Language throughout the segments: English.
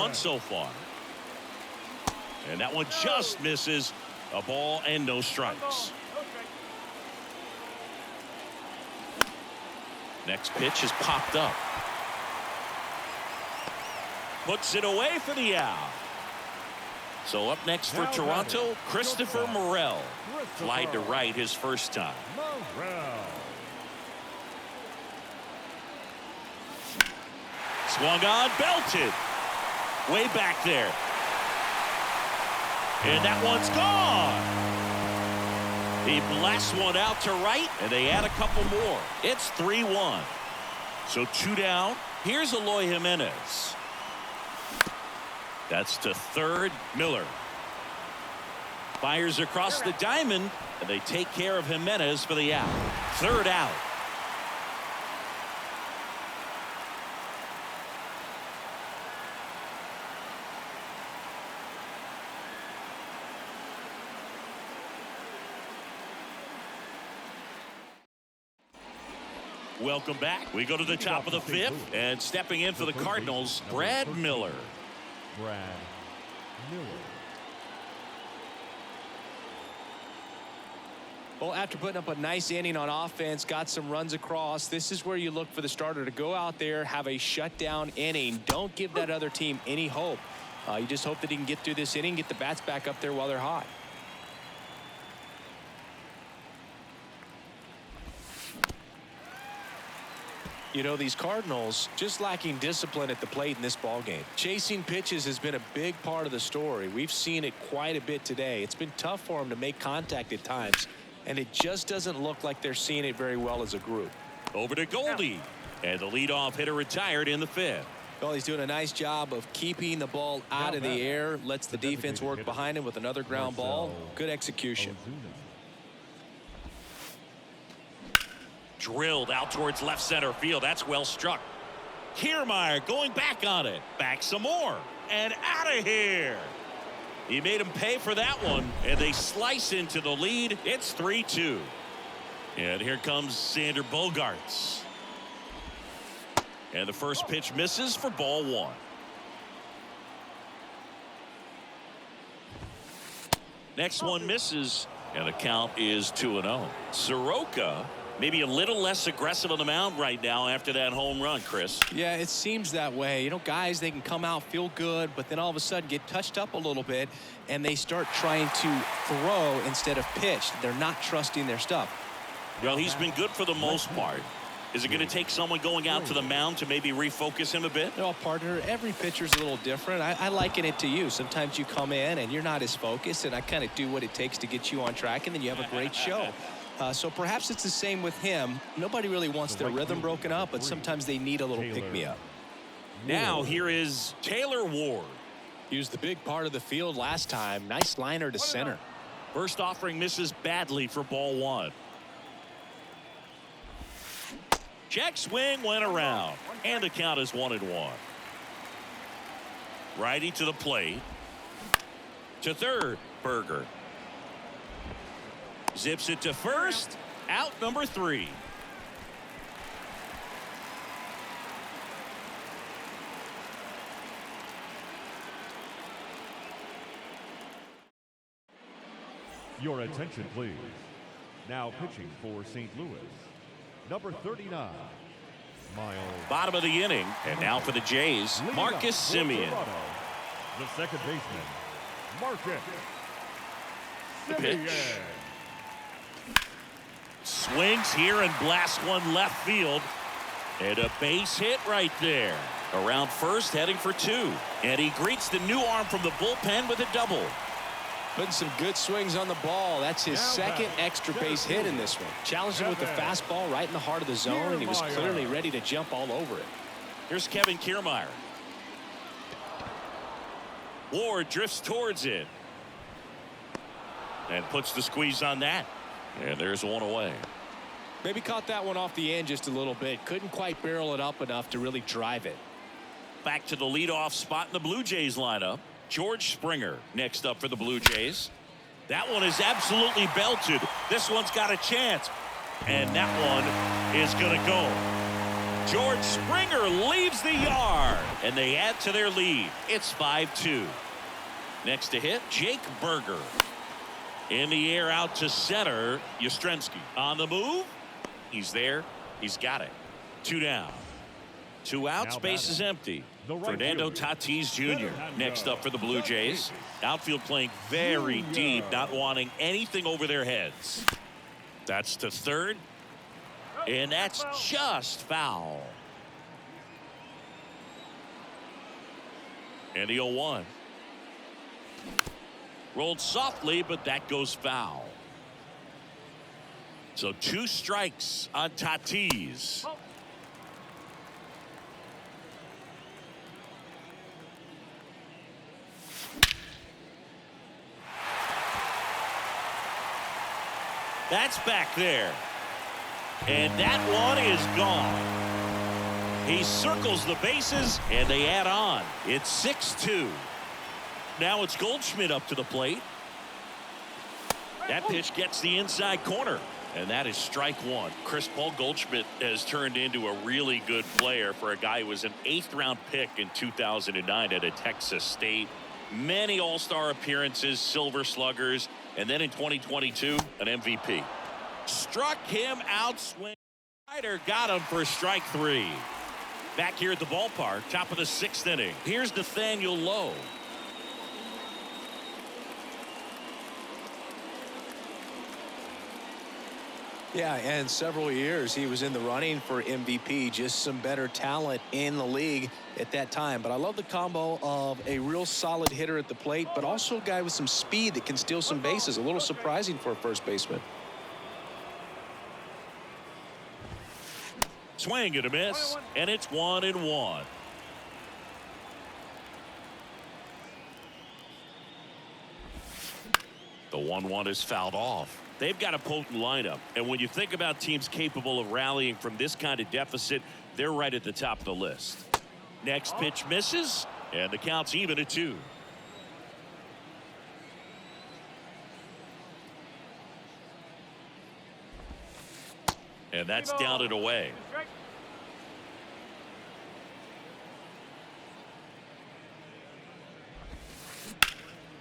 1 so far. And that one just misses. A ball and no strikes. Next pitch is popped up. Puts it away for the out. So up next for Toronto, Christopher Morel. Flied to right his first time. Swung on, belted. Way back there. And that one's gone. He blasts one out to right, and they add a couple more. It's 3-1. So 2 down. Here's Eloy Jimenez. That's to third. Miller fires across the diamond, and they take care of Jimenez for the out. 3rd out. Welcome back. We go to the top of the 5th, and stepping in for the Cardinals, Brad Miller. Well, after putting up a nice inning on offense, got some runs across, this is where you look for the starter to go out there, have a shutdown inning. Don't give that other team any hope. You just hope that he can get through this inning, get the bats back up there while they're hot. You know, these Cardinals just lacking discipline at the plate in this ballgame. Chasing pitches has been a big part of the story. We've seen it quite a bit today. It's been tough for them to make contact at times, and it just doesn't look like they're seeing it very well as a group. Over to Goldie, and the leadoff hitter retired in the 5th. Well, he's doing a nice job of keeping the ball out of the air, lets the defense work behind him with another ground ball. Good execution. Drilled out towards left center field. That's well struck. Kiermaier going back on it. Back some more. And out of here. He made him pay for that one. And they slice into the lead. It's 3-2. And here comes Xander Bogaerts. And the first pitch misses for ball 1. Next one misses. And the count is 2-0. Soroka maybe a little less aggressive on the mound right now after that home run, Chris. Yeah, it seems that way. You know, guys, they can come out, feel good, but then all of a sudden get touched up a little bit, and they start trying to throw instead of pitch. They're not trusting their stuff. Well, he's been good for the most part. Is it going to take someone going out to the mound to maybe refocus him a bit? No, partner, every pitcher's a little different. I liken it to you. Sometimes you come in and you're not as focused, and I kind of do what it takes to get you on track, and then you have a great show. So perhaps it's the same with him. Nobody really wants their rhythm broken up, but sometimes they need a little pick-me-up. Now here is Taylor Ward. He was the big part of the field last time. Nice liner to center. First offering misses badly for ball 1. Check swing went around, and the count is 1-1. Righty to the plate. To third, Berger. Zips it to first. Out number 3. Your attention, please. Now pitching for St. Louis, number 39, Miles. Bottom of the inning, and now for the Jays, Marcus Semien. The second baseman, Marcus. The pitch. Swings here and blasts one left field. And a base hit right there. Around first, heading for 2. And he greets the new arm from the bullpen with a double. Putting some good swings on the ball. That's his second extra base hit in this one. Challenged him with the fastball right in the heart of the zone, and he was clearly ready to jump all over it. Here's Kevin Kiermaier. Ward drifts towards it. And puts the squeeze on that. And there's one away. Maybe caught that one off the end just a little bit. Couldn't quite barrel it up enough to really drive it. Back to the leadoff spot in the Blue Jays lineup. George Springer next up for the Blue Jays. That one is absolutely belted. This one's got a chance. And that one is going to go. George Springer leaves the yard, and they add to their lead. It's 5-2. Next to hit, Jake Berger. In the air out to center, Yastrzemski. On the move, he's there. He's got it. 2 down. 2 outs, base is empty. Fernando Tatis Jr. next up for the Blue Jays. Outfield playing very deep, not wanting anything over their heads. That's to third. And that's just foul. And the 0-1. Rolled softly, but that goes foul. So 2 strikes on Tatis. That's back there. And that one is gone. He circles the bases, and they add on. It's 6-2. Now it's Goldschmidt up to the plate. That pitch gets the inside corner, and that is strike 1. Chris Paul Goldschmidt has turned into a really good player for a guy who was an 8th-round pick in 2009 at a Texas State. Many all-star appearances, Silver Sluggers, and then in 2022, an MVP. Struck him out swing. Ryder got him for strike 3. Back here at the ballpark, top of the 6th inning. Here's Nathaniel Lowe. Yeah, and several years he was in the running for MVP. Just some better talent in the league at that time. But I love the combo of a real solid hitter at the plate, but also a guy with some speed that can steal some bases. A little surprising for a first baseman. Swing and a miss, and it's 1-1. The 1-1 is fouled off. They've got a potent lineup, and when you think about teams capable of rallying from this kind of deficit, they're right at the top of the list. Next pitch misses, and the count's even at 2. And that's down and away.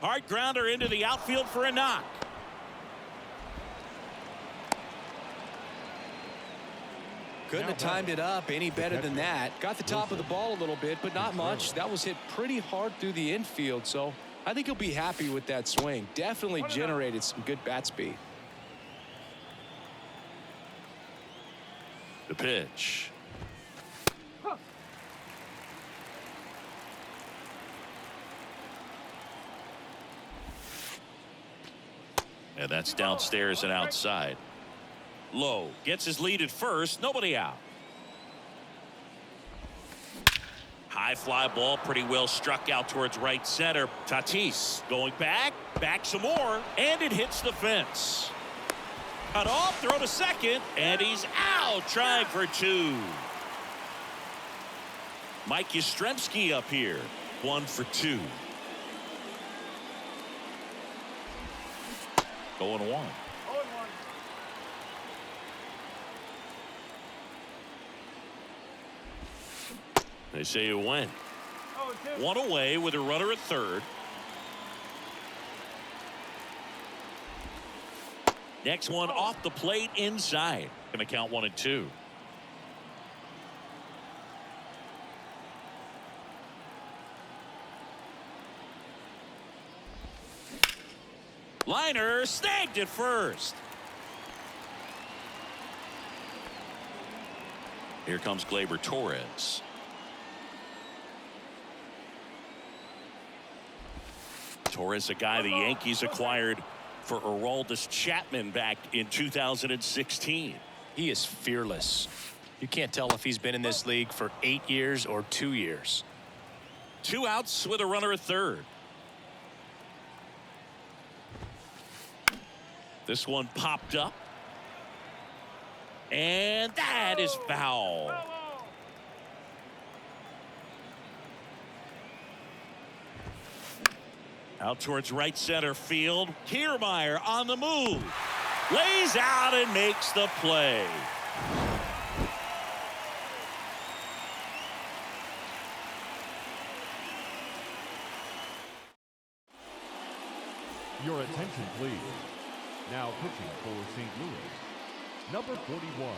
Hard grounder into the outfield for a knock. Couldn't have timed it up any better than that. Got the top of the ball a little bit, but not much. That was hit pretty hard through the infield, so I think he'll be happy with that swing. Definitely generated some good bat speed. The pitch. And that's downstairs and outside. Lowe gets his lead at first. Nobody out. High fly ball, pretty well struck out towards right center. Tatis going back some more, and it hits the fence. Cut off, throw to second, and he's out trying for 2. Mike Yastrzemski up here, 1 for 2. Going 1. They say it went. 1 away with a runner at third. Next one off the plate inside. Going to count 1 and 2. Liner snagged at first. Here comes Gleyber Torres. Torres, a guy the Yankees acquired for Aroldis Chapman back in 2016. He is fearless. You can't tell if he's been in this league for 8 years or 2 years. 2 outs with a runner at third. This one popped up. And that is foul. Out towards right center field. Kiermaier on the move. Lays out and makes the play. Your attention, please. Now pitching for St. Louis, number 41,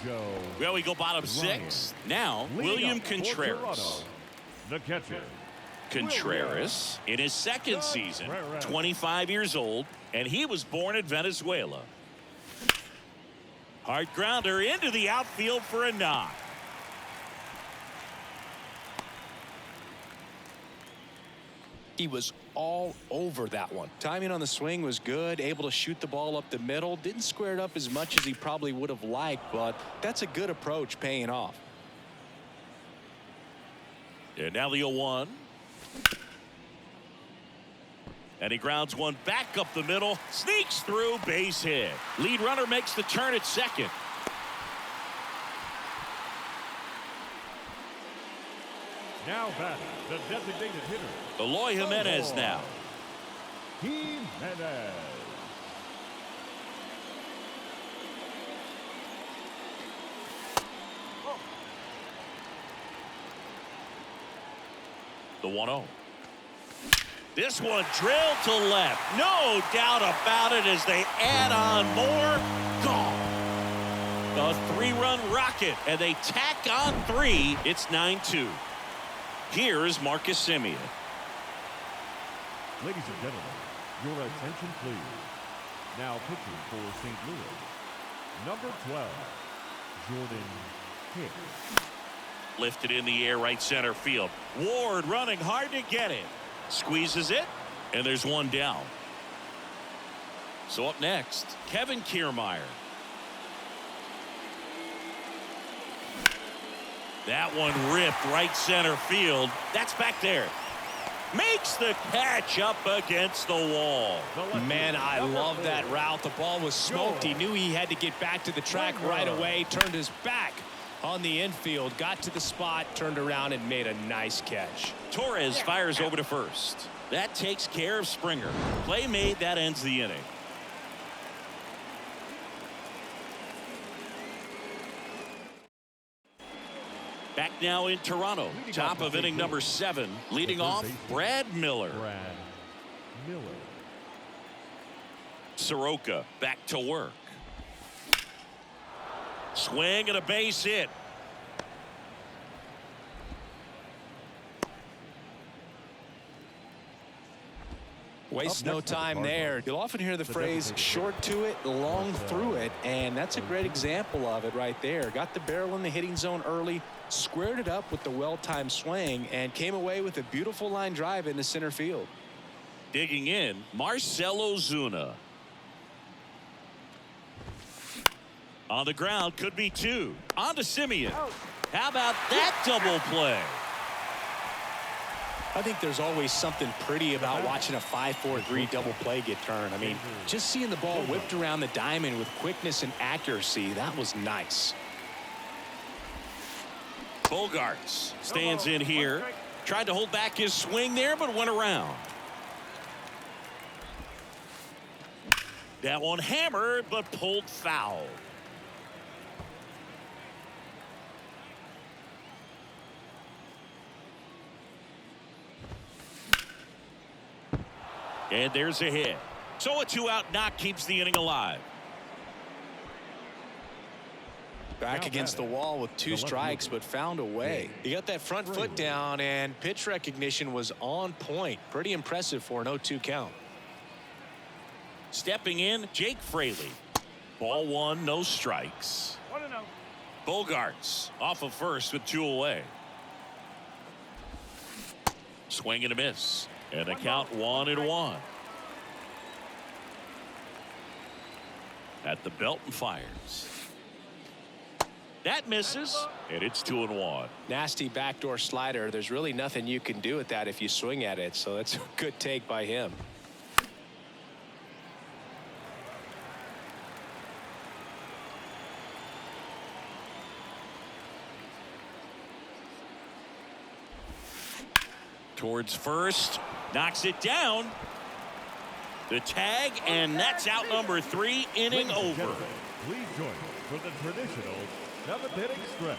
Joe. Well, we go bottom six. Now, William Contreras. The catcher. Contreras in his second season, 25 years old, and he was born in Venezuela. Hard grounder into the outfield for a knock. He was all over that one. Timing on the swing was good, able to shoot the ball up the middle. Didn't square it up as much as he probably would have liked, but that's a good approach, paying off. And now the 0-1. And he grounds one back up the middle, sneaks through, base hit. Lead runner makes the turn at second. Now batting, the designated hitter, Eloy Jimenez now. Jimenez. The 1-0. This one drilled to left. No doubt about it as they add on more. Gone. A 3-run rocket, and they tack on 3. It's 9-2. Here's Marcus Semien. Ladies and gentlemen, your attention, please. Now pitching for St. Louis, number 12, Jordan Hicks. Lifted in the air, right center field. Ward running hard to get it. Squeezes it, and there's one down. So up next, Kevin Kiermaier. That one ripped right center field. That's back there. Makes the catch up against the wall. Man, I love that route. The ball was smoked. He knew he had to get back to the track right away. Turned his back on the infield. Got to the spot. Turned around and made a nice catch. Torres fires over to first. That takes care of Springer. Play made. That ends the inning. Back now in Toronto. Top of inning number 7. Leading off, Brad Miller. Soroka back to work. Swing and a base hit. Waste no time there. You'll often hear the phrase short to it, long through it, and that's a great example of it right there. Got the barrel in the hitting zone early, squared it up with the well-timed swing, and came away with a beautiful line drive into center field. Digging in, Marcell Ozuna. On the ground, could be 2. On to Semien. How about that double play? I think there's always something pretty about watching a 5-4-3 double play get turned. I mean, just seeing the ball whipped around the diamond with quickness and accuracy, that was nice. Bogarts stands in here. Tried to hold back his swing there, but went around. That one hammered, but pulled foul. And there's a hit. So a 2-out knock keeps the inning alive. Back against the wall with 2 strikes, but found a way. He got that front foot down, and pitch recognition was on point. Pretty impressive for an 0-2 count. Stepping in, Jake Fraley. Ball 1, no strikes. Bogarts off of first with 2 away. Swing and a miss. And a count 1-1. At the belt and fires. That misses, and it's 2-1. Nasty backdoor slider. There's really nothing you can do with that if you swing at it, so that's a good take by him. Towards first, knocks it down. The tag, and that's out number 3, inning over. Please join us for the traditional 7th inning stretch.